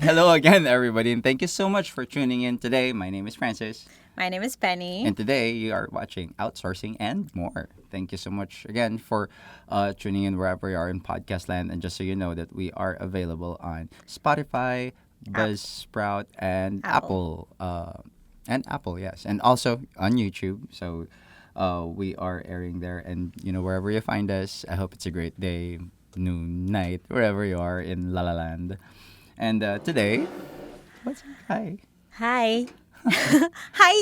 Hello again, everybody, and thank you so much for tuning in today. My name is Francis, My name is Penny. and today you are watching Outsourcing and More. Thank you so much again for tuning in wherever you are in podcast land. And just so you know that we are available on Spotify, App- Buzzsprout, and Apple. Apple, yes, and also on YouTube. So we are airing there, and wherever you find us, I hope it's a great day, noon, night, wherever you are in La La Land. And today, what's hi? Hi. Hi.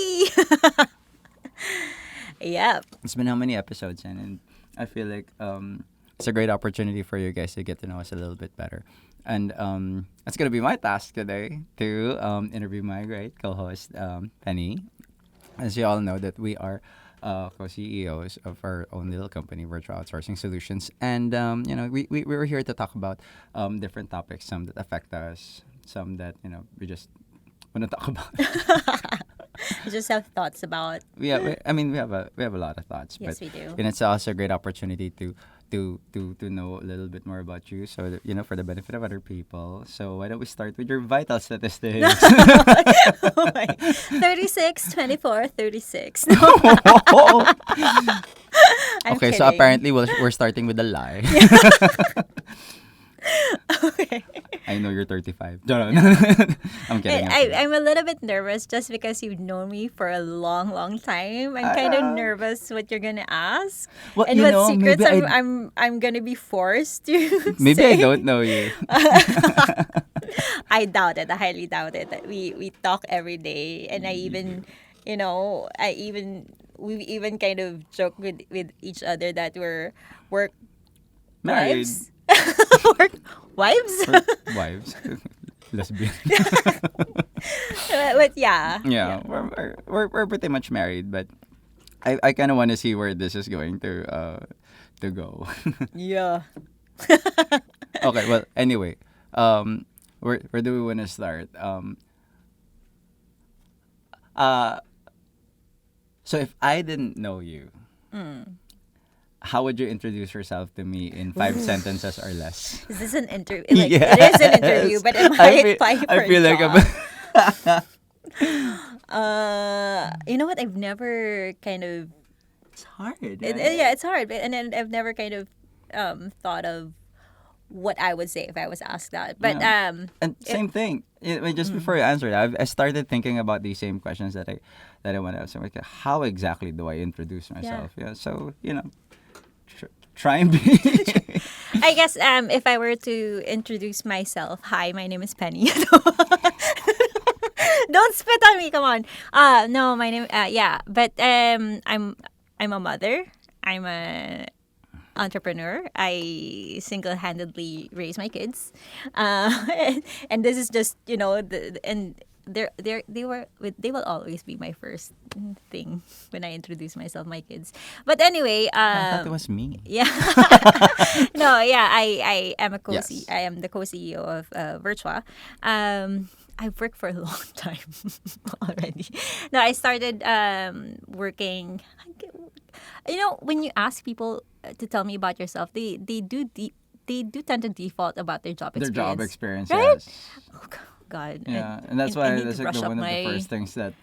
Yep. It's been how many episodes, and I feel like it's a great opportunity for you guys to get to know us a little bit better. And it's gonna be my task today to interview my great co-host Penny. As you all know, that we are co-CEOs of our own little company, Virtual Outsourcing Solutions, and we were here to talk about different topics, some that affect us, some that we just want to talk about. You just have thoughts about. I mean, we have a lot of thoughts, but Yes, we do. it's also a great opportunity to know a little bit more about you, so that, for the benefit of other people. So why don't we start with your vital statistics? Oh my. 36, 24, 36. No, I'm Okay, so kidding. apparently we're starting with a lie. Okay. I know you're 35. No, I'm kidding. I'm a little bit nervous just because you've known me for a long, long time. I'm kind of nervous what you're gonna ask Well, and what secrets maybe I'm gonna be forced to maybe say. I don't know you. I doubt it. I highly doubt it. That we talk every day, and I even, we even kind of joke with each other that we're work Married. wives. Work wives. Or wives. Lesbian. But yeah. Yeah, we're pretty much married, but I kind of want to see where this is going to go. Yeah. Okay, well, anyway, where do we want to start? Uh, so if I didn't know you, how would you introduce yourself to me in 5 sentences or less? Is this an interview? Like, it is an interview, but am I applying for I feel a like job? You know what? I've never kind of. it's hard. Yeah, it's hard, and then I've never kind of thought of what I would say if I was asked that. But Yeah. And same thing. Just before you answer that, I started thinking about these same questions that I want to ask. Like, how exactly do I introduce myself? Yeah. So try and be. I guess if I were to introduce myself, hi, my name is Penny. Don't spit on me, come on. No, my name. Yeah, but I'm a mother. I'm a entrepreneur. I single-handedly raise my kids, and this is just and they will always be my first thing when I introduce myself, my kids. But anyway, I thought it was me. yeah. No, yeah, I am a Yes. I am the co-CEO of Virtua. I've worked for a long time already. No, I started working. When you ask people to tell me about yourself, they do tend to default about their job Their experience. job experience, Right? yes. Oh, God. Yeah, and that's I why need that's to like brush up one of my. the first things that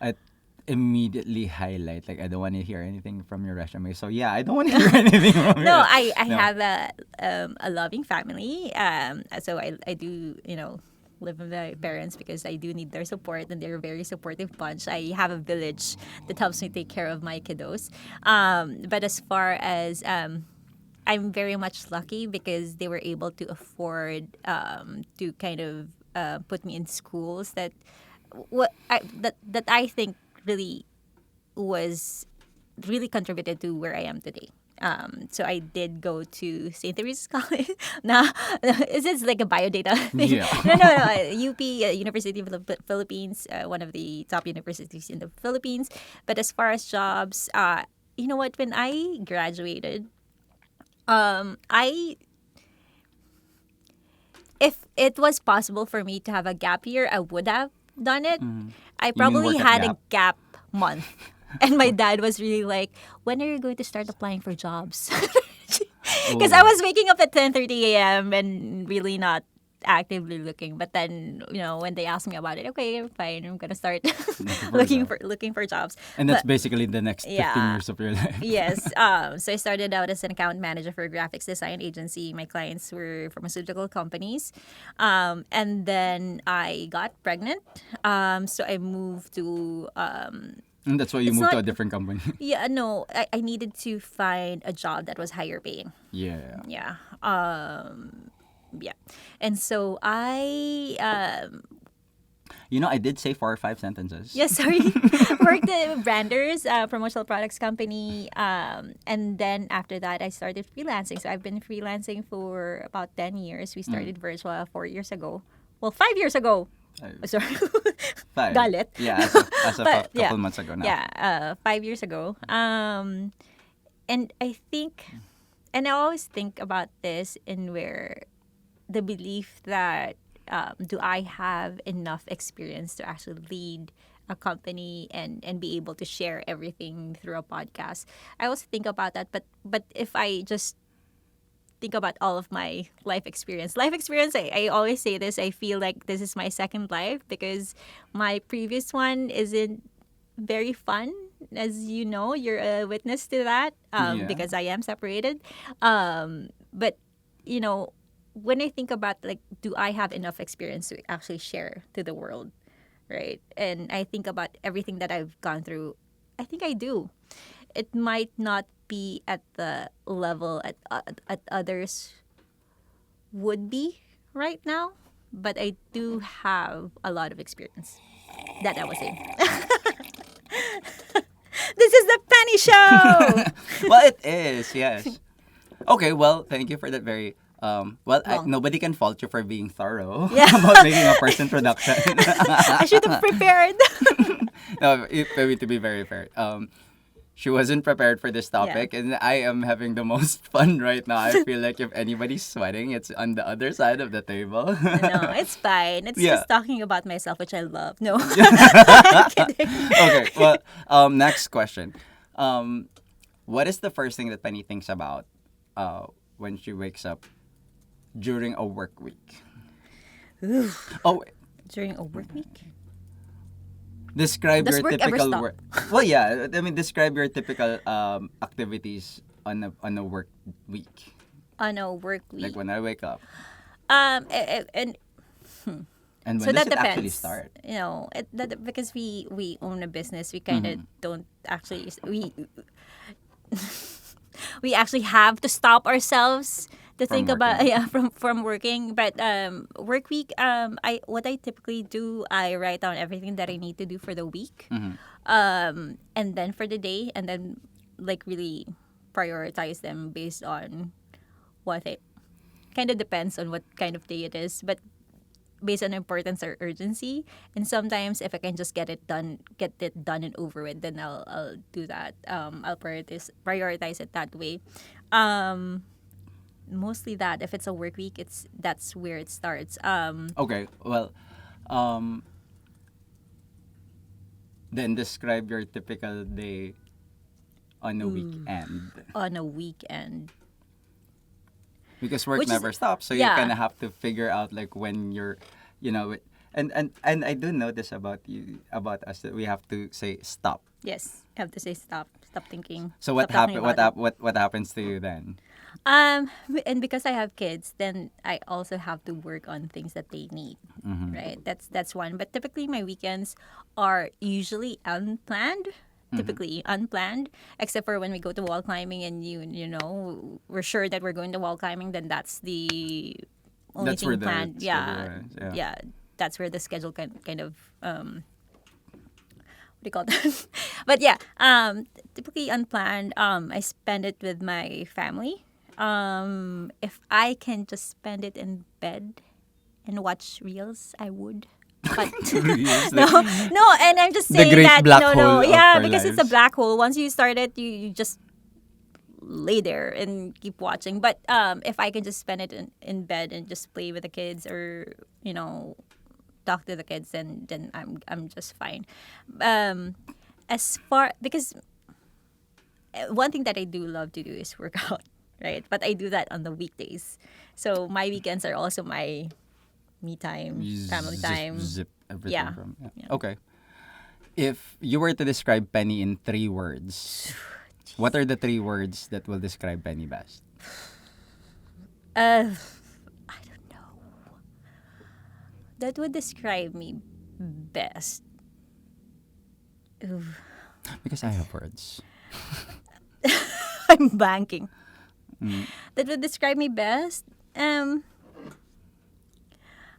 I immediately highlight. Like, I don't want to hear anything from your resume. So yeah, I don't want to hear anything from No, your. I No. have a loving family. So I do live with my parents because I do need their support, and they're a very supportive bunch. I have a village that helps me take care of my kiddos. But as far as I'm very much lucky because they were able to afford to kind of put me in schools that I think really was really contributed to where I am today. So I did go to St. Teresa's College. Nah, is this like a biodata thing? Yeah. No. UP, University of the Philippines, one of the top universities in the Philippines. But as far as jobs, you know what? When I graduated, I if it was possible for me to have a gap year, I would have done it. I You mean probably work at had a Gap? gap month. And my dad was really like, when are you going to start applying for jobs? Because I Oh. was waking up at 10:30 a.m. and really not actively looking. But then, when they ask me about it, okay, fine, I'm gonna start For that. looking for jobs. And that's But basically the next 15 yeah. years of your life. Yes. So I started out as an account manager for a graphics design agency. My clients were pharmaceutical companies. And then I got pregnant. So I moved to, And that's why you it's moved to not, a different company. yeah, no, I needed to find a job that was higher paying. Yeah. Yeah. Yeah. And so I, I did say 4 or 5 sentences. yes, sorry. Worked at Branders, promotional products company. And then after that, I started freelancing. So I've been freelancing for about 10 years. We started Virtua 4 years ago. Well, 5 years ago. Five. Sorry. Five. Galit. Yeah, as of a But yeah. couple months ago now. Yeah, 5 years ago. And I think, and I always think about this in where the belief that do I have enough experience to actually lead a company and be able to share everything through a podcast. I also think about that, but if I just think about all of my life experience, I always say this, I feel like this is my second life because my previous one isn't very fun, as you know, you're a witness to that, Yeah. because I am separated. But you know, when I think about like, do I have enough experience to actually share to the world, right? And I think about everything that I've gone through. I think I do. It might not be at the level at others would be right now, but I do have a lot of experience. That I was saying. This is the Penny Show. Well, it is, yes. Okay, well, thank you for that very Long. nobody can fault you for being thorough Yeah. about making a first introduction. I should have prepared. No, maybe to be very fair. She wasn't prepared for this topic, Yeah. and I am having the most fun right now. I feel like if anybody's sweating, it's on the other side of the table. No, it's fine. It's Yeah. just talking about myself, which I love. No. Kidding. Okay, well, next question. What is the first thing that Penny thinks about when she wakes up during a work week? Ooh, Oh, during a work week? describe Does your work ever typical stop? work. Well, yeah, I mean, describe your typical activities on a work week. On a work Like week. when I wake up, And and so when does that it actually depends. start? Because we own a business, we kind of don't actually we actually have to stop ourselves to From think about working. yeah from working. But work week, I what I typically do, I write down everything that I need to do for the week, and then for the day, and then like really prioritize them based on what it kind of depends on what kind of day it is, but based on importance or urgency. And sometimes if I can just get it done and over with, then I'll do that. I'll prioritize it that way. Mostly that if it's a work week, that's where it starts. Okay, well, um, then describe your typical day on a weekend. On a weekend, Because work which is never stops, so you yeah. kind of have to figure out like when you're, and I do know this about about us that we have to say stop. Yes, I have to say stop thinking. So what stop talking happen? about it. What happens to you then? And because I have kids, then I also have to work on things that they need. Right? That's one. But typically my weekends are usually unplanned. Typically unplanned, except for when we go to wall climbing and you know we're sure that we're going to wall climbing, then that's the only That's where thing the planned. schedule Yeah, is, yeah. yeah, that's where the schedule kind of what do you call that? But yeah, typically unplanned. I spend it with my family. If I can just spend it in bed and watch reels, I would. But Reels, no, no, and I'm just the saying great that black no, hole no, of yeah, our because it's a lives. black hole. Once you start it, you just lay there and keep watching. But if I can just spend it in bed and just play with the kids or talk to the kids, then I'm just fine. As far because one thing that I do love to do is work out, right? But I do that on the weekdays. So my weekends are also my me time, You family just time. zip everything Yeah. from. Yeah. Yeah. Okay. If you were to describe Penny in 3 words, what are the 3 words that will describe Penny best? Uh, I don't know. That would describe me best. Ooh. Because I have words. I'm banking. Mm. That would describe me best. Um.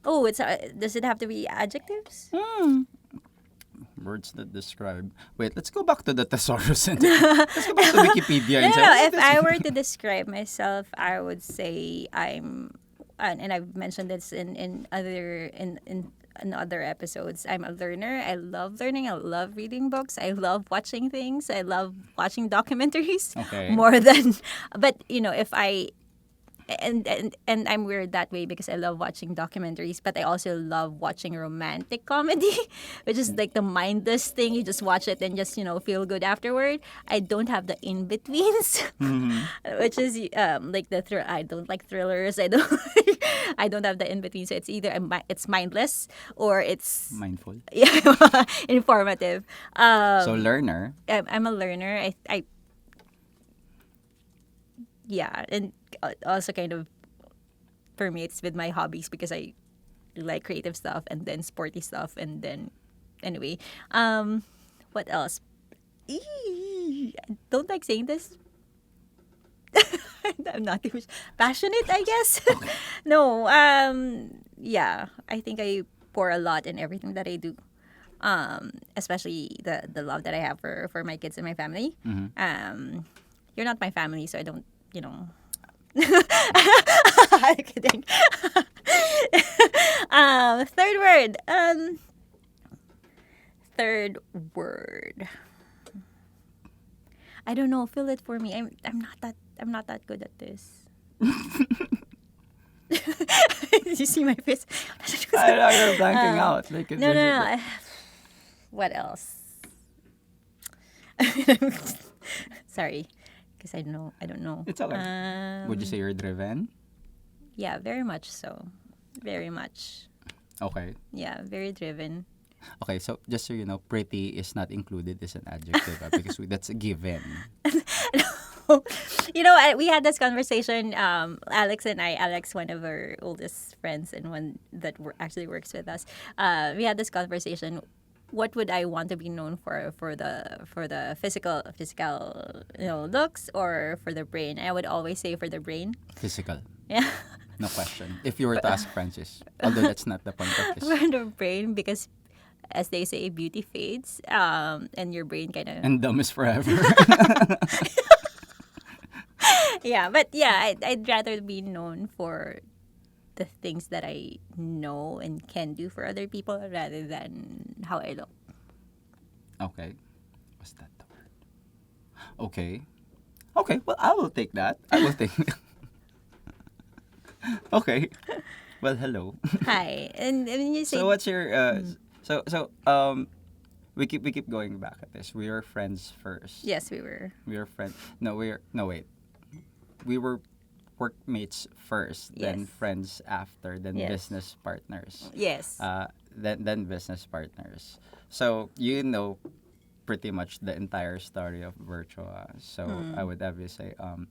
Oh, it's does it have to be adjectives? Words that describe. Wait, let's go back to the thesaurus and let's go back to Wikipedia No, and no, say, no. what If is I this? were to describe myself, I would say and I've mentioned this in other episodes. I'm a learner. I love learning. I love reading books. I love watching things. I love watching documentaries Okay. more than. But if I and I'm weird that way because I love watching documentaries, but I also love watching romantic comedy, which is like the mindless thing. You just watch it and just feel good afterward. I don't have the in betweens, which is like the thrill. I don't like thrillers. I don't. I don't have the in between. So it's either it's mindless or it's Mindful. yeah informative. So learner. I'm a learner. I yeah, and also kind of permeates with my hobbies because I like creative stuff and then sporty stuff and then anyway, what else? I don't like saying this. I'm not too passionate, I guess. No, yeah, I think I pour a lot in everything that I do. Especially the love that I have for my kids and my family. You're not my family, so I don't, you know. Kidding. Third word. Third word. I don't know. Fill it for me. I'm not that good at this. You see my face? I'm blanking out. Like, No, no, no. What else? Sorry, because I don't know. It's okay. Would you say you're driven? Yeah, very much so. Very much. Okay. Yeah, very driven. Okay, so just so you know, pretty is not included as an adjective because that's a given. We had this conversation. Alex and I, Alex, one of our oldest friends and one that actually works with us. We had this conversation. What would I want to be known for the physical looks or for the brain? I would always say for the brain. Physical. Yeah. No question. If you were to ask Francis, although that's not the point of this. For the brain because as they say, beauty fades, and your brain kind of And dumb is forever. yeah. But yeah, I'd rather be known for the things that I know and can do for other people rather than how I look. Okay. What's that the word? Okay. Okay, well, I will take that. I will take Okay. Well, hello. Hi, and when you say So what's your we keep going back at this. We were friends first. yes, we were. We were friends. No, wait. We were workmates first, then Yes. friends after, then Yes. business partners. Yes. Then business partners. So you know pretty much the entire story of Virtua. So I would obviously say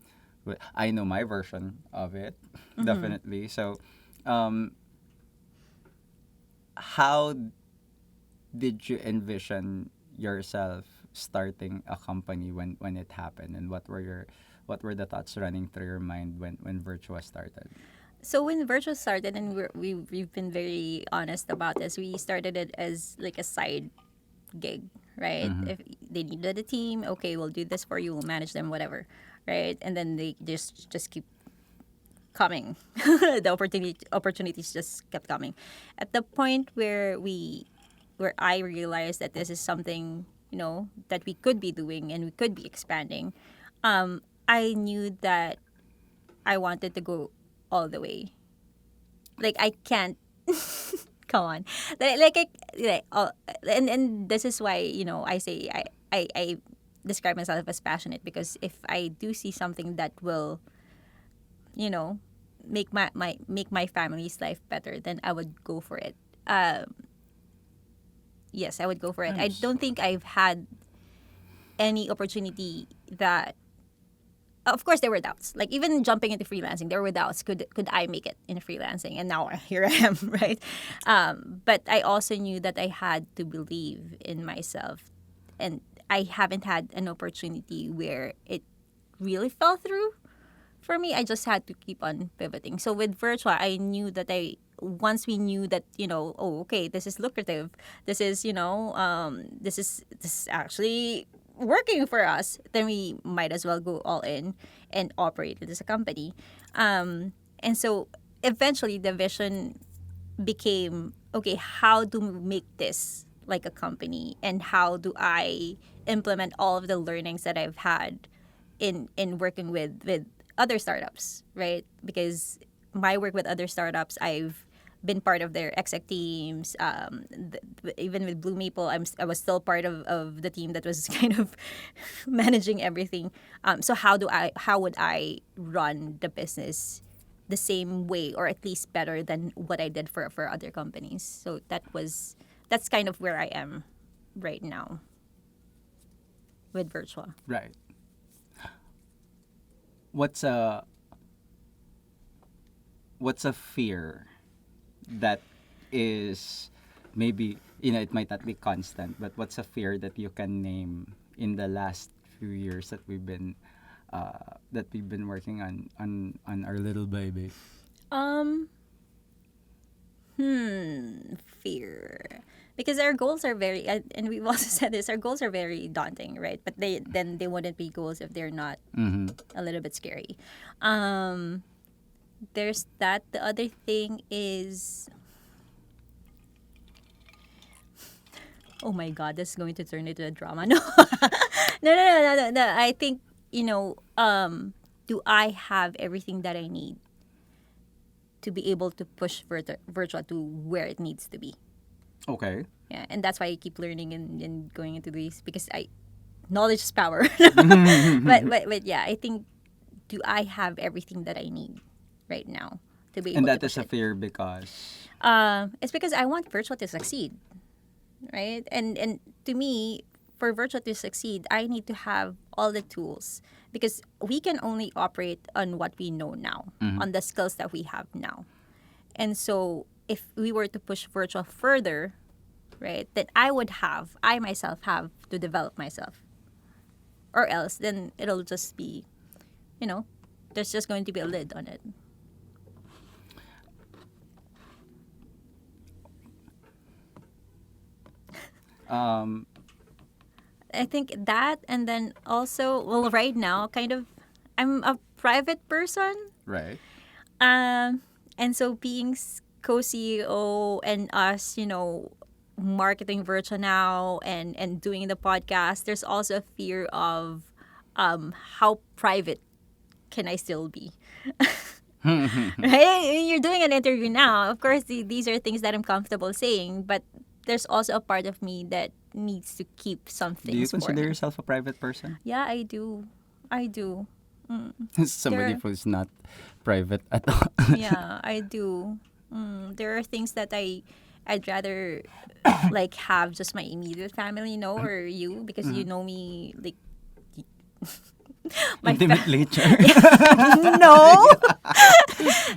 I know my version of it definitely. So how did you envision yourself starting a company when it happened, and what were the thoughts running through your mind when Virtua started? So when Virtual started, and we've been very honest about this, we started it as like a side gig, right? If they needed a team, okay, we'll do this for you, we'll manage them, whatever, right? And then they just keep coming. The opportunities just kept coming. At the point where I realized that this is something that we could be doing and we could be expanding, I knew that I wanted to go all the way. Like I can't. Come on, and this is why I say I describe myself as passionate because if I do see something that will, you know, make my family's life better, then I would go for it. Um, yes, I would go for it. I Nice. don't think I've had any opportunity that. Of course, there were doubts. Like even jumping into freelancing, there were doubts. Could I make it in freelancing? And now here I am, right? But I also knew that I had to believe in myself, and I haven't had an opportunity where it really fell through for me. I just had to keep on pivoting. So with Virtua, I knew that I once we knew that oh, okay, this is lucrative. This is this is actually working for us. Then we might as well go all in and operate it as a company. And so eventually the vision became, okay, how to make this like a company, and how do I implement all of the learnings that I've had in working with other startups, right? Because my work with other startups, I've been part of their exec teams. Even with Blue Maple, I was still part of the team that was kind of managing everything. So how would I run the business the same way, or at least better than what I did for other companies? So that's kind of where I am right now with Virtua. Right. What's a what's a fear that is, maybe, it might not be constant, but what's a fear that you can name in the last few years that we've been working on our little baby? Um, Fear. Because our goals are very, and we've also said this, our goals are very daunting, right? But they wouldn't be goals if they're not Mm-hmm. a little bit scary. Um, there's that. The other thing is, oh my God, this is going to turn into a drama. No, no. I think, do I have everything that I need to be able to push Virtua to where it needs to be? Okay. Yeah, and that's why I keep learning and going into these, because knowledge is power. But yeah, I think, do I have everything that I need right now to be And able to that is push a it? fear because. It's because I want Virtua to succeed, right? And to me, for Virtua to succeed, I need to have all the tools, because we can only operate on what we know now, Mhm. on the skills that we have now. And so if we were to push Virtua further, right, then I myself have to develop myself. Or else then it'll just be, you know, there's just going to be a lid on it. Um, I think that, and then also, well, right now, kind of, I'm a private person. right. Um, and so being co-CEO and us, marketing Virtua now, and doing the podcast, there's also a fear of how private can I still be? Right? You're doing an interview now. Of course, these are things that I'm comfortable saying, but there's also a part of me that needs to keep some Do you things for consider me. yourself a private person? Yeah, I do. I do. Somebody There, who's not private at all. yeah, I do. There are things that I'd rather like have just my immediate family know, or you, because you know me like my Intimate nature. no.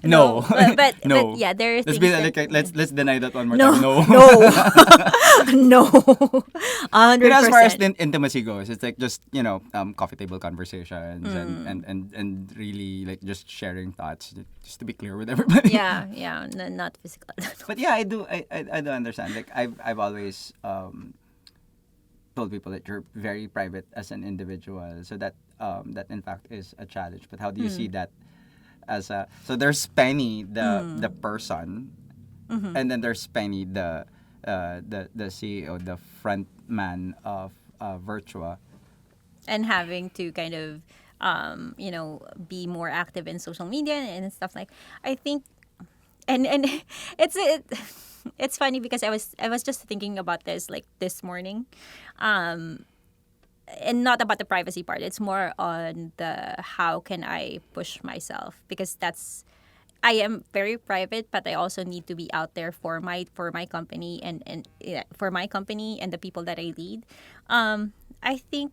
No. No, but No. yeah, there are Let's things be that like, let's deny that one more no, time. No. no, no, hundred As far as percent. intimacy goes, it's like just, coffee table conversations, and really like just sharing thoughts, just to be clear with everybody. Yeah, yeah, not physical. But yeah, I do understand. Like I've always told people that you're very private as an individual, so that in fact is a challenge. But how do you see that as a, so there's Penny, the person, and then there's Penny, the CEO, the front man of Virtua. And having to kind of be more active in social media and stuff, like, I think, and it's funny because I was just thinking about this like this morning, and not about the privacy part. It's more on the how can I push myself, because that's I am very private, but I also need to be out there for my company and yeah, for my company and the people that I lead. I think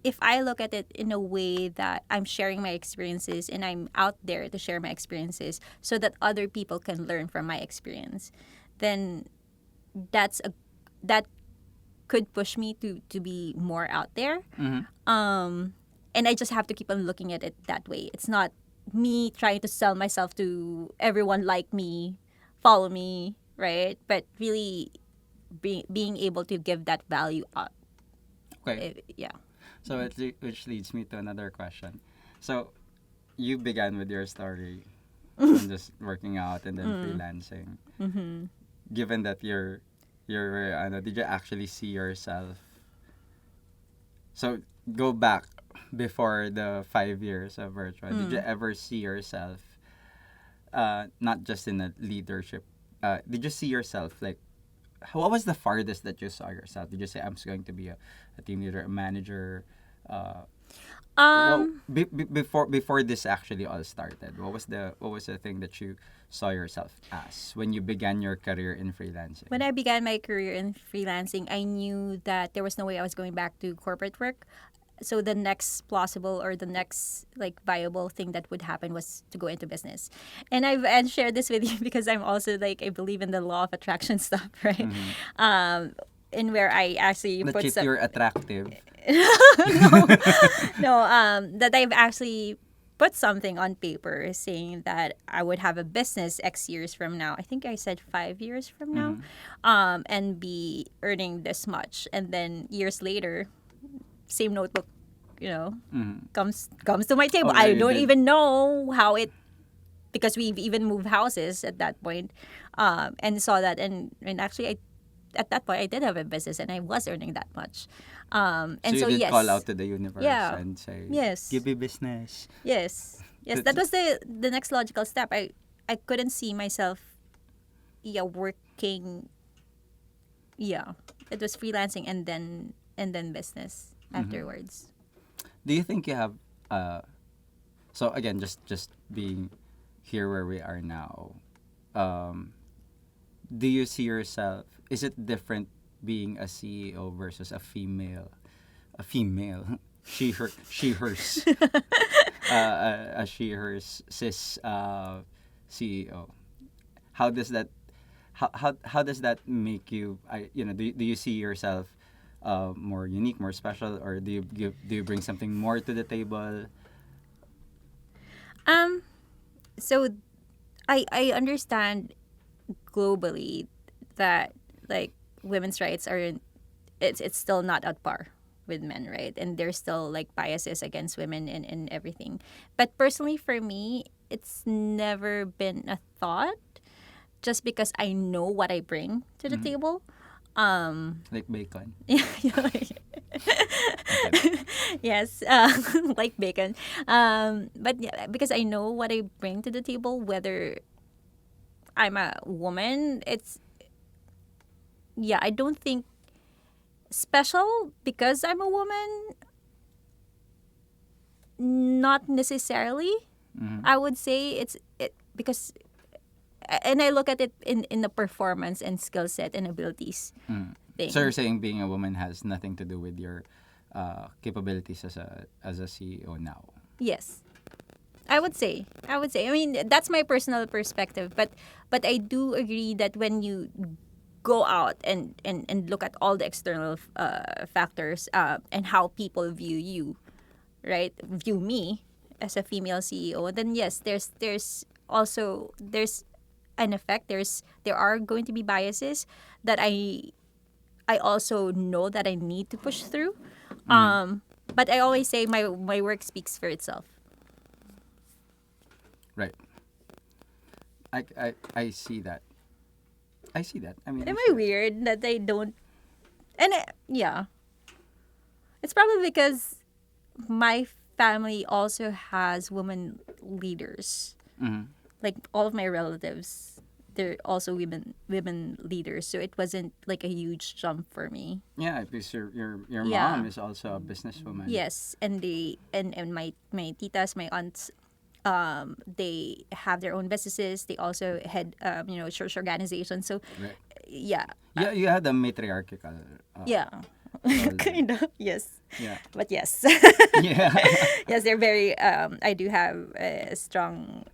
if I look at it in a way that I'm sharing my experiences and I'm out there to share my experiences so that other people can learn from my experience, then that could push me to be more out there. Mm-hmm. And I just have to keep on looking at it that way. It's not me trying to sell myself to everyone like me, follow me, right? But really being able to give that value up. Okay. Yeah. So which leads me to another question. So you began with your story from just working out and then freelancing. Mm-hmm. Given that you're did you actually see yourself? So go back before the 5 years of Virtua. Did you ever see yourself not just in a leadership? Did you see yourself like what was the farthest that you saw yourself? Did you say I'm just going to be a team leader, a manager? Uh, well, Um, before this actually all started, what was the thing that you saw yourself as when you began your career in freelancing? when I began my career in freelancing, I knew that there was no way I was going back to corporate work. So the next plausible or the next like viable thing that would happen was to go into business. And I've shared this with you because I'm also like I believe in the law of attraction stuff, right? Mm-hmm. Um, in where I actually That put if some you're attractive. no, no, that I've actually put something on paper saying that I would have a business X years from now. I think I said 5 years from now, Mm-hmm. and be earning this much. And then years later, same notebook, Mm-hmm. comes to my table. Oh, yeah, I you don't did. even know how it because we've even moved houses at that point, and saw that and actually at that point I did have a business and I was earning that much, So and you so did call out yes, to the universe yeah, and say, yes, "Give me business." yes, that was the next logical step. I couldn't see myself, yeah, working, yeah, it was freelancing and then business Mm-hmm. afterwards. Do you think you have so again just being here where we are now, um do you see yourself, is it different being a CEO versus a female she hers a she hers cis CEO? How does that how does that make you, do you see yourself more unique, more special, or do you bring something more to the table? Um, so I understand globally that like women's rights are it's still not at par with men, right? And there's still like biases against women and everything. But personally for me, it's never been a thought just because I know what I bring to the Mhm. table. Like bacon. Yeah, Okay. yes, like bacon. But yeah, because I know what I bring to the table, whether I'm a woman, it's yeah, I don't think special because I'm a woman, not necessarily. Mm-hmm. I would say it because and I look at it in the performance and skill set and abilities Mm. So you're thing. saying being a woman has nothing to do with your capabilities as a CEO now? Yes. I would say. I would say. I mean, that's my personal perspective, but I do agree that when you go out and look at all the external factors and how people view you, right? View me as a female CEO, then yes, there's also there's an effect. There are going to be biases that I also know that I need to push through. Mm-hmm. But I always say my work speaks for itself. Right. I see that. I see that. I mean, I Am see I that. weird that I don't? And yeah, it's probably because my family also has women leaders. Mm-hmm. Like all of my relatives, they're also women leaders. So it wasn't like a huge jump for me. Yeah, because your mom Yeah. is also a businesswoman. Yes, and my titas, my aunts, They have their own businesses. They also head, church organizations. So, Right. yeah, Yeah, you had a matriarchal yeah, role there. kind of, yes. Yeah. But yes, Yeah. yes, they're very. I do have a strong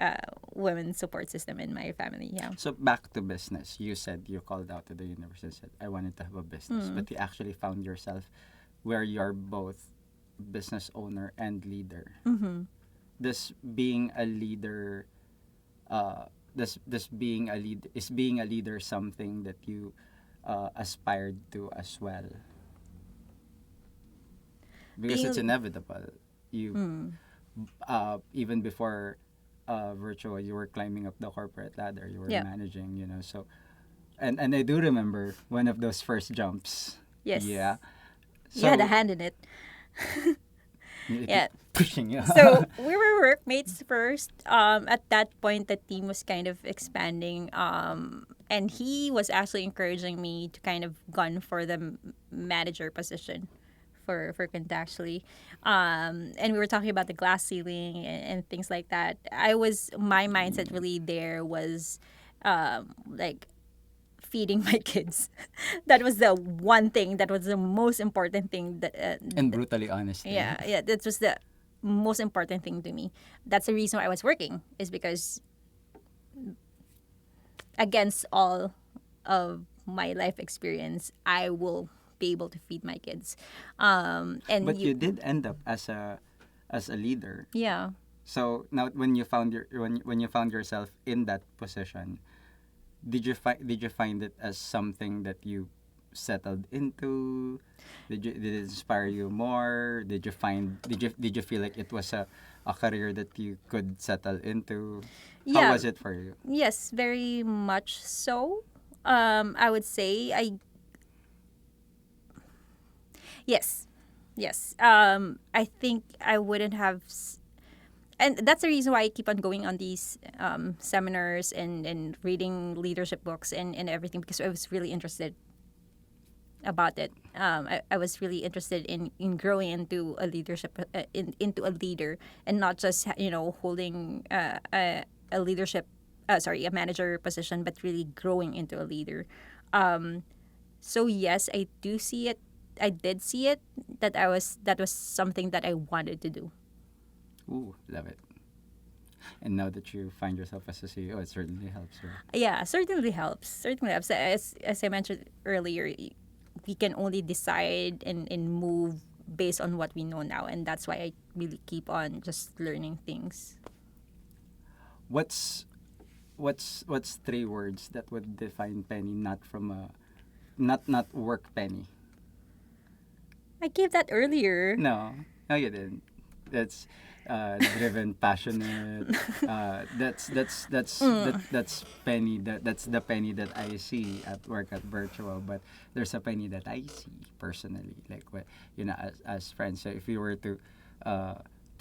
women support system in my family. Yeah. So back to business. You said you called out to the universe and said, I wanted to have a business. But you actually found yourself where you're both business owner and leader. This being a leader, this being a lead is being a leader something that you aspired to as well, because it's Being, inevitable. You even before Virtua, you were climbing up the corporate ladder. You were yeah, managing, so and I do remember one of those first jumps. yes, Yeah. you had a So hand in it. it Yeah. pushing you. So we were workmates first. At that point, the team was kind of expanding. And he was actually encouraging me to kind of gun for the manager position for Contactually. And we were talking about the glass ceiling and things like that. My mindset really there was like feeding my kids. That was the one thing that was the most important thing that And brutally honest. yeah, that was the most important thing to me. That's the reason why I was working, is because against all of my life experience, I will be able to feed my kids. And But you did end up as a leader. yeah, So now when you found when you found yourself in that position, did you find it as something that you settled into? Did it inspire you more? Did you feel like it was a career that you could settle into? How yeah, was it for you? yes, very much so. I would say yes, yes. I think I wouldn't have. And that's the reason why I keep on going on these seminars and reading leadership books and everything, because I was really interested about it. I was really interested in growing into a leadership into a leader, and not just holding a leadership a manager position, but really growing into a leader. So yes, I do see it. I did see it, that was something that I wanted to do. Ooh, love it. And now that you find yourself as a CEO, it certainly helps you. Yeah, certainly helps. Certainly helps. As I mentioned earlier, we can only decide and move based on what we know now, and that's why I really keep on just learning things. What's what's three words that would define Penny, not from a not work Penny? I gave that earlier. No, no, you didn't. That's driven, passionate. That's Penny. That's the Penny that I see at work at Virtual. But there's a Penny that I see personally, like what as friends. So if you were to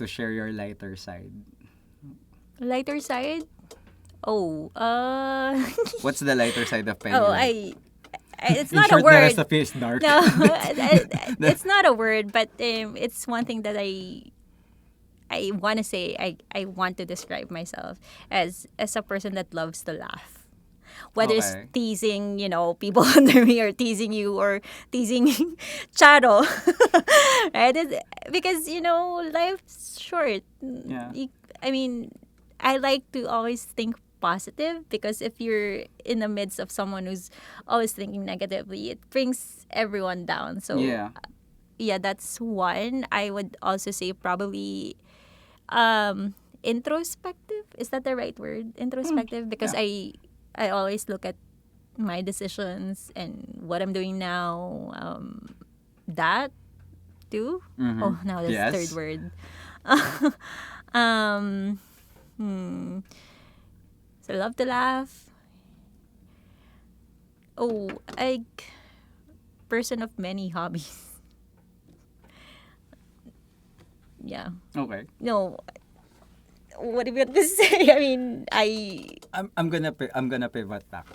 share your lighter side, Lighter side. Oh, what's the lighter side of Penny? oh, Like? it's In not a short, the word. rest of you is dark. No, it's not a word, but it's one thing that I want to say. I want to describe myself as a person that loves to laugh. Whether it's Okay. teasing, people under me, or teasing you, or teasing Charo, right? Because life's short. Yeah. I mean, I like to always think positive, because if you're in the midst of someone who's always thinking negatively, it brings everyone down. So Yeah. yeah, that's one. I would also say probably introspective. Is that the right word? Introspective, because Yeah. I always look at my decisions and what I'm doing now. That too. Mm-hmm. Oh, now that's the third Yes. word. um, hmm. So love to laugh. Oh, I person of many hobbies. Yeah. Okay. No, what do you want to say? I mean, I'm gonna pivot back.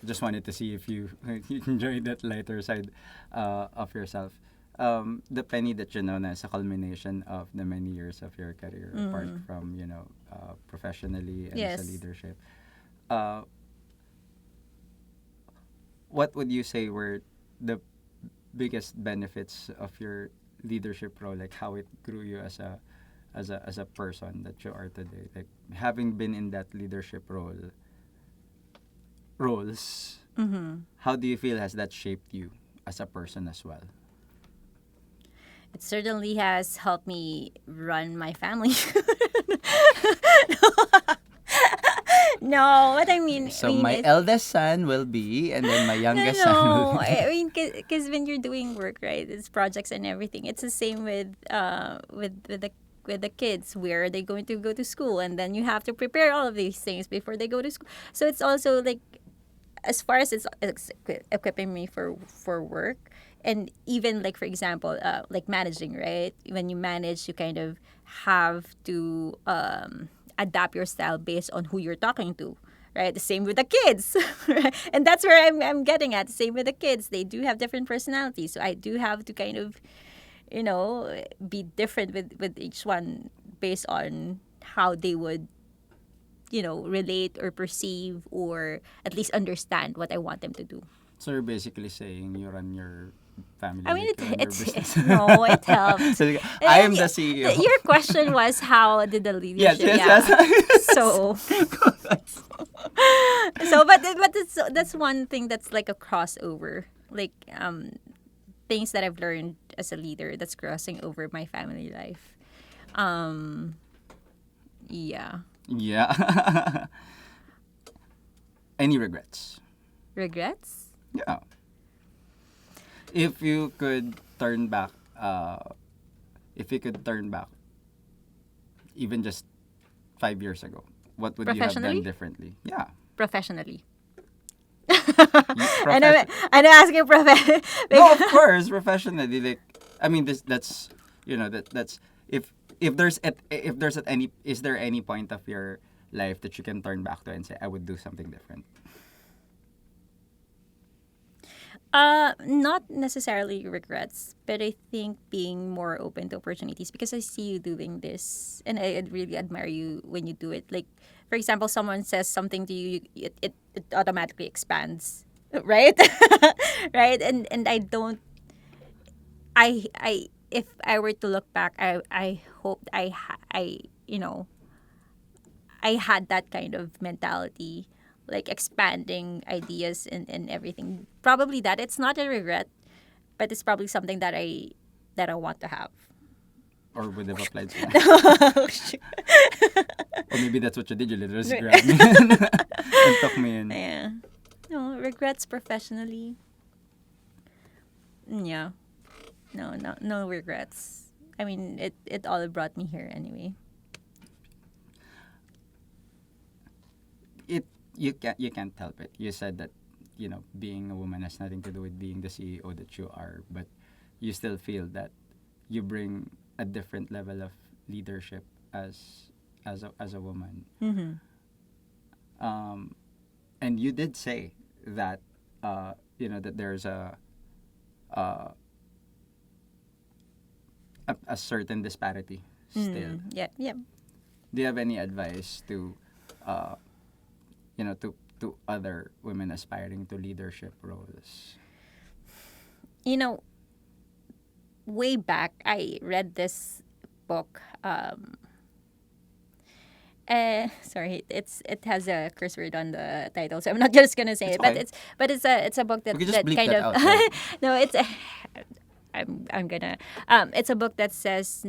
Just wanted to see if you you enjoyed that lighter side of yourself. the penny that you know na is a culmination of the many years of your career, apart from professionally and as a Yes. leadership. Uh, what would you say were the biggest benefits of your leadership role? Like how it grew you as a person that you are today. Like having been in that leadership roles, how do you feel has that shaped you as a person as well? It certainly has helped me run my family. No, what I So mean my is, eldest son will be, and then my no, youngest son will no. be. I mean, because when you're doing work, right, it's projects and everything. It's the same with the kids. Where are they going to go to school, and then you have to prepare all of these things before they go to school. So it's also like, as far as it's equipping me for work, and even like, for example, like managing, right? When you manage, you kind of have to adapt your style based on who you're talking to, right? The same with the kids. Right? And that's where I'm getting at. Same with the kids, they do have different personalities, so I do have to kind of, be different with each one based on how they would, relate or perceive or at least understand what I want them to do. So you're basically saying you run your family I mean, like you run your it's business. no, it helped. So, like, I And am the CEO. your question was how did the Yes, leadership? yes, Yeah. yes. So but that's one thing that's like a crossover, like things that I've learned as a leader that's crossing over my family life. Um, yeah, Yeah. Any regrets? regrets. Yeah. If you could turn back, if you could turn back, even just 5 years ago, what would you have done Professionally, differently? Yeah. professionally. I know. Profession. I know. Asking profession. No, of course, professionally. Like, I mean, that's that's if there's at any is there any point of your life that you can turn back to and say I would do something different? Not necessarily regrets, but I think being more open to opportunities, because I see you doing this, and I really admire you when you do it. Like, for example, someone says something to you, it automatically expands, right? Right, and I don't. If I were to look back, I hoped you know I had that kind of mentality, like expanding ideas and everything. Probably that it's not a regret, but it's probably something that I want to have. Or would have applied sooner? Oh, shoot. Or maybe that's what you did. You literally just grabbed me and took me in. Yeah. No regrets professionally. Yeah. No regrets. I mean, it all brought me here anyway. It you can't help it. You said that being a woman has nothing to do with being the CEO that you are, but you still feel that you bring a different level of leadership as a woman. Mm-hmm. And you did say that that there's uh, a certain disparity still. Yeah. Yeah. Do you have any advice to uh, to other women aspiring to leadership roles? You know, way back, I read this book. Sorry, it has a curse word on the title, so I'm not just gonna say It's it. But okay. it's a book We that can just bleep kind that of out, right? no, I'm gonna it's a book that says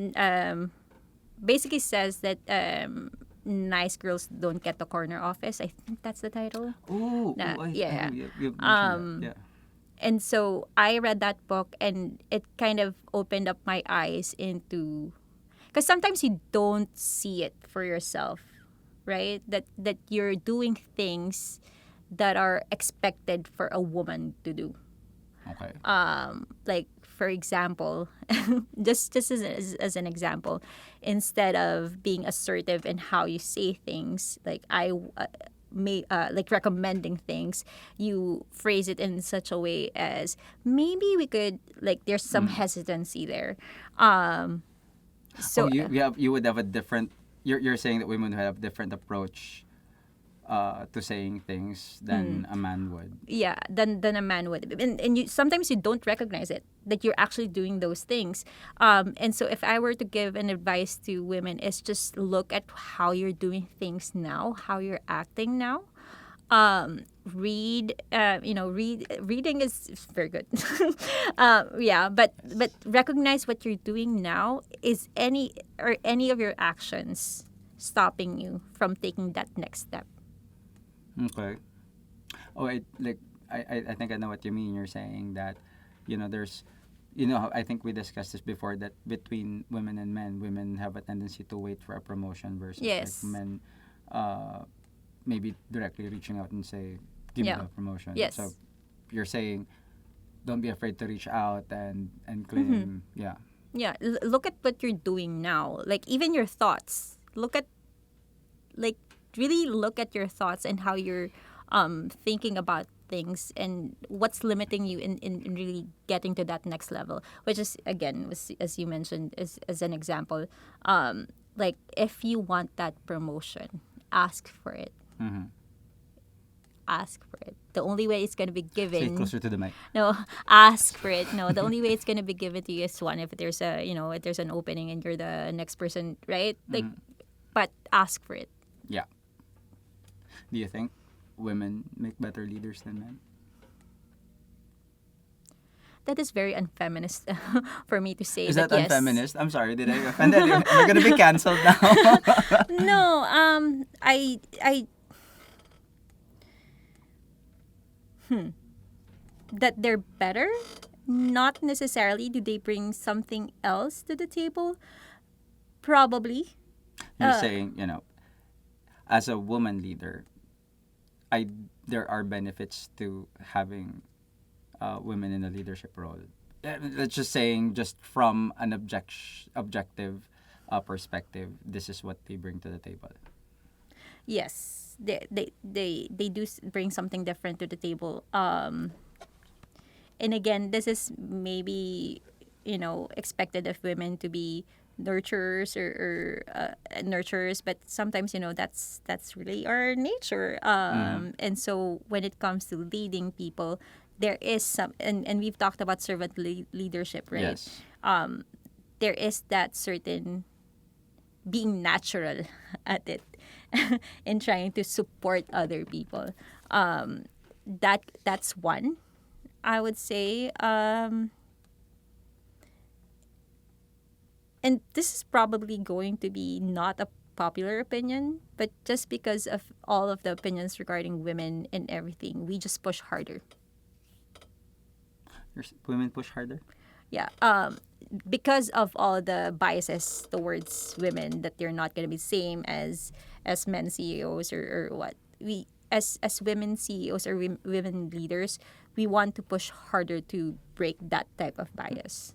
basically says that nice girls don't get the corner office. I think that's the title. Ooh, Yeah. you mentioned that. Yeah. And so I read that book, and it kind of opened up my eyes into, because sometimes you don't see it for yourself, right? That you're doing things that are expected for a woman to do. Okay. Like, for example, just as an example, instead of being assertive in how you say things, like like recommending things, you phrase it in such a way as maybe we could, like, there's some hesitancy there. Um, Oh, so you would have a different. You're saying that women would have a different approach to saying things than a man would. yeah, than a man would, and you sometimes you don't recognize it that you're actually doing those things. And so if I were to give an advice to women, is just look at how you're doing things now, how you're acting now. Read, reading is very good. Yeah, but recognize what you're doing now. Is any of your actions stopping you from taking that next step? Okay. Oh, I think I know what you mean. You're saying that, there's, I think we discussed this before, that between women and men, women have a tendency to wait for a promotion versus like Yes. men, uh, maybe directly reaching out and say, give me Yeah. the promotion. Yes. So you're saying, don't be afraid to reach out and claim, yeah. Yeah, look at what you're doing now. Like, even your thoughts. Like, really look at your thoughts and how you're thinking about things, and what's limiting you in really getting to that next level, which is, again, as you mentioned, as an example, like, if you want that promotion, ask for it. Mm-hmm. Ask for it. The only way it's going to be Say it given. closer to the mic. No, ask for it. No, the only way it's gonna be given to you is one, if there's if there's an opening and you're the next person, right? Like, but ask for it. Yeah. Do you think women make better leaders than men? That is very unfeminist for me to say. Is that that yes. unfeminist? I'm sorry, did I offend anyone? We're gonna be canceled now. No, I that they're better. Not necessarily. Do they bring something else to the table? Probably. You're saying, as a woman leader, there are benefits to having women in a leadership role. Let's just saying, just from an objective perspective, this is what they bring to the table. Yes, they do bring something different to the table. And again, this is maybe, expected of women to be nurturers, or nurturers, but sometimes, that's really our nature. And so when it comes to leading people, there is some, and we've talked about servant leadership, right? Yes. There is that certain being natural at it, in trying to support other people. That's one, I would say. And this is probably going to be not a popular opinion, but just because of all of the opinions regarding women and everything, we just push harder. Women push harder? Yeah. Because of all the biases towards women, that they're not going to be same as men CEOs, or what, we as women CEOs, or women leaders, we want to push harder to break that type of bias.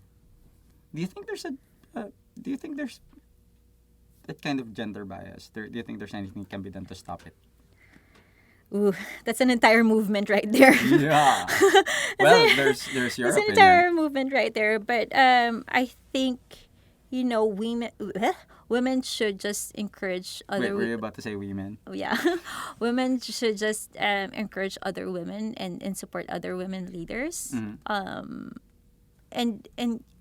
Do you think there's that kind of gender bias? Do you think there's anything can be done to stop it? Ooh, that's an entire movement right there. Yeah. Well, there's your It's an opinion. entire movement right there. But I think, women should just encourage Wait, other. were you about to say women? Yeah, women should just encourage other women, and support other women leaders, and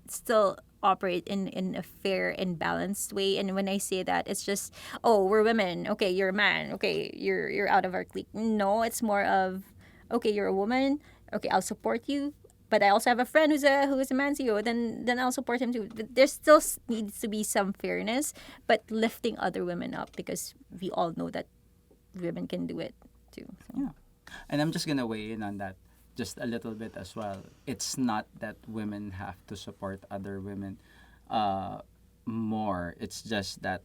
still operate in a fair and balanced way. And when I say that, it's just, oh, we're women, okay, you're a man, okay, you're out of our clique. No, it's more of, okay, you're a woman, okay, I'll support you, but I also have a friend who's a man CEO, then I'll support him too. But there still needs to be some fairness, but lifting other women up, because we all know that women can do it too. So. Yeah. And I'm just gonna weigh in on that just a little bit as well. It's not that women have to support other women more. It's just that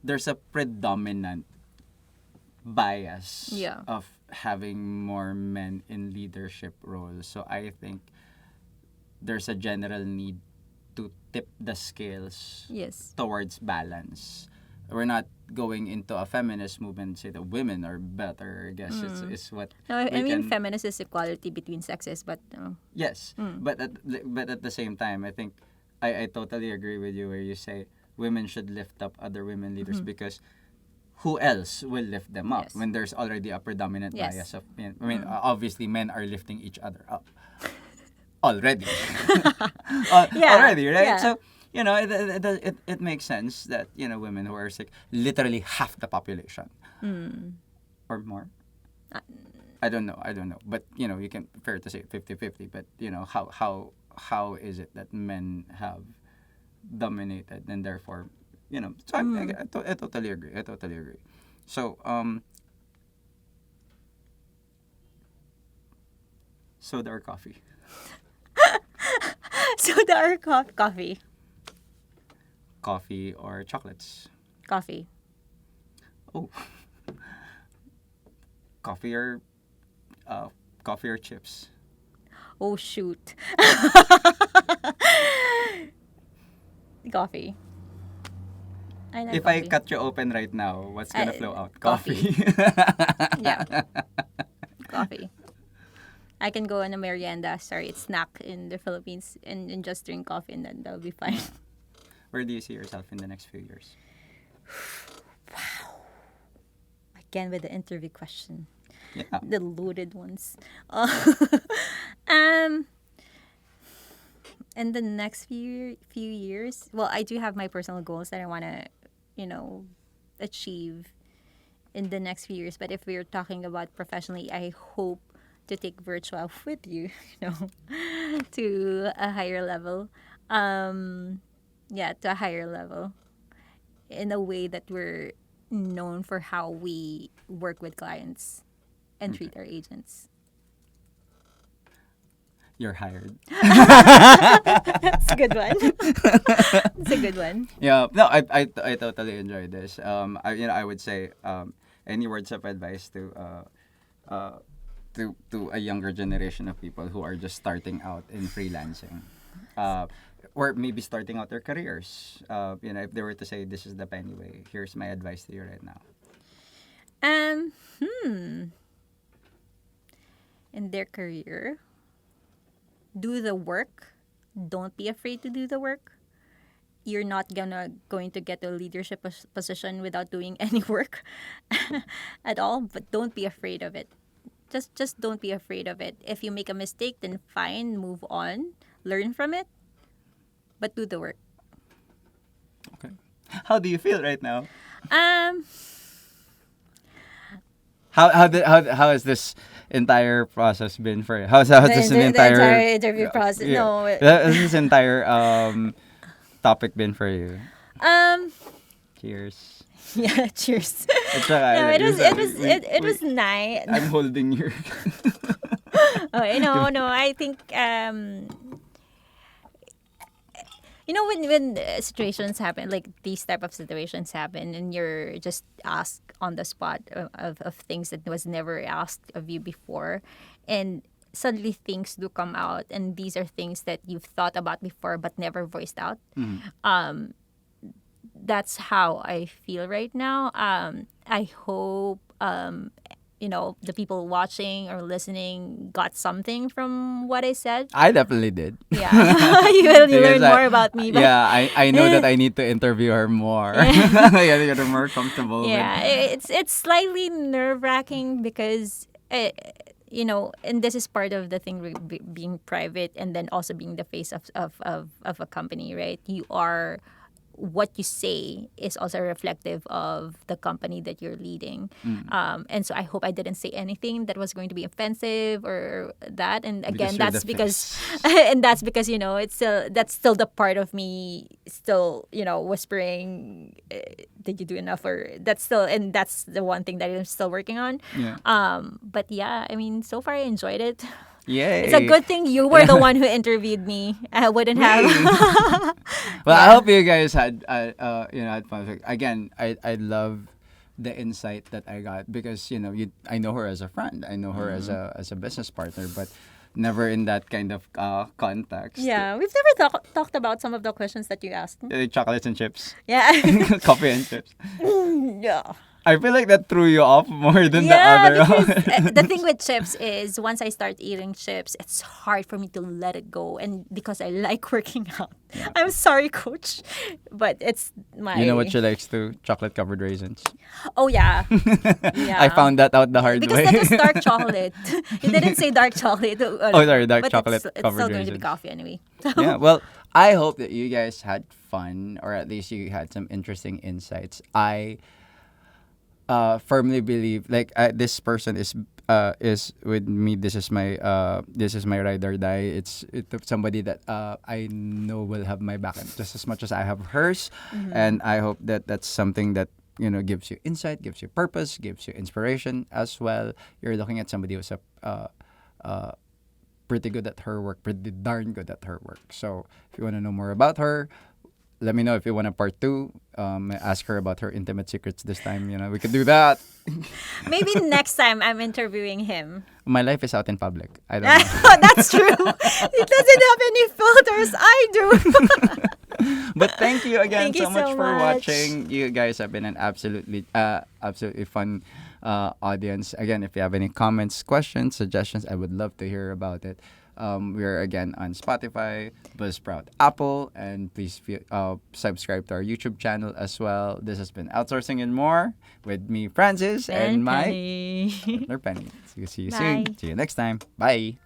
there's a predominant bias Yeah. of having more men in leadership roles. So I think there's a general need to tip the scales Yes. towards balance. we're not going into a feminist movement and say that women are better. I guess it's what No, I we mean, can. feminist is equality between sexes, but Yes, but at the same time, I think I totally agree with you where you say women should lift up other women leaders because who else will lift them up Yes. when there's already a predominant Yes. bias of men? I mean, obviously, men are lifting each other up already. Yeah, Already, right? yeah. So, it makes sense that, women who are sick, literally half the population or more. I don't know. But, you can, fair to say 50-50, but, how is it that men have dominated and therefore, so I totally agree. I totally agree. So, soda or coffee? Soda or coffee? Coffee or chocolates? Coffee. Oh, coffee or coffee or chips? Oh shoot. Coffee. I like If I coffee. cut you open right now, what's gonna flow out? Coffee. Coffee. Yeah. Coffee. I can go on a merienda, sorry, it's snack in the Philippines and just drink coffee and then that'll be fine. Where do you see yourself in the next few years? Again with the interview question. Yeah. The loaded ones. Um, in the next few years, well, I do have my personal goals that I want to, achieve in the next few years. But if we're talking about professionally, I hope to take Virtua with you, to a higher level. Yeah, to a higher level in a way that we're known for how we work with clients and treat our agents. You're hired. It's a good one. It's a good one. Yeah. No, I totally enjoyed this. I would say any words of advice to a younger generation of people who are just starting out in freelancing, or maybe starting out their careers. If they were to say this is the penny way, here's my advice to you right now. Um, in their career, do the work. Don't be afraid to do the work. You're not going to get a leadership position without doing any work at all. But don't be afraid of it. Just don't be afraid of it. If you make a mistake, then fine, move on, learn from it, but do the work. Okay. How do you feel right now? Um, How has this entire process been for you? How's this the entire entire interview process. yeah. No, How's this entire topic been for you? um, Cheers. yeah. Cheers. At saka, No, it was yun, it was it was nice. I'm holding your. Okay, no. I think when situations happen, like these type of situations happen, and you're just asked on the spot of things that was never asked of you before, and suddenly things do come out, and these are things that you've thought about before but never voiced out. That's how I feel right now. I hope the people watching or listening got something from what I said. I definitely did. Yeah, you will Because learn more about me. But yeah, I know that I need to interview her more. Yeah, to get her more comfortable. yeah, it's slightly nerve wracking because and this is part of the thing with being private and then also being the face of a company, right? You are what you say is also reflective of the company that you're leading. And so I hope I didn't say anything that was going to be offensive or that. And again, Because you're that's the because, face. and that's because, that's still the part of me still, whispering, did you do enough? Or and that's the one thing that I'm still working on. Yeah. But yeah, I mean, so far I enjoyed it. Yay. It's a good thing you were the one who interviewed me. I wouldn't have. Well, I Yeah. hope you guys had had fun. Again, I love the insight that I got because I know her as a friend, I know her as a business partner, but never in that kind of context. Yeah, we've never talked about some of the questions that you asked me. Chocolates and chips, Yeah. coffee and chips. Yeah. I feel like that threw you off more than the Yeah, other. because the thing with chips is once I start eating chips, it's hard for me to let it go. And because I like working out. I'm sorry, coach. But it's my. You know what she likes too? Chocolate covered raisins. Oh, yeah. Yeah. I found that out the hard because way. that was dark chocolate. You didn't say dark chocolate. Oh, sorry, dark but chocolate it's covered still going to be raisins. coffee anyway. Yeah, well, I hope that you guys had fun, or at least you had some interesting insights. I firmly believe, like, this person is with me. This is my ride or die. It's somebody that I know will have my back just as much as I have hers, and I hope that that's something that gives you insight, gives you purpose, gives you inspiration as well. You're looking at somebody who's pretty good at her work, pretty darn good at her work. So if you want to know more about her, let me know. If you want a part two, ask her about her intimate secrets this time. We could do that. Maybe next time I'm interviewing him. My life is out in public. I don't know. That's true. It doesn't have any filters. I do. But thank you again Thank you so much so for much. watching. You guys have been an absolutely fun audience. Again, if you have any comments, questions, suggestions, I would love to hear about it. We're again on Spotify, Buzzsprout, Apple, and please subscribe to our YouTube channel as well. This has been Outsourcing and More with me, Francis, and my Penny. partner, Penny. See you Bye. soon. See you next time. Bye.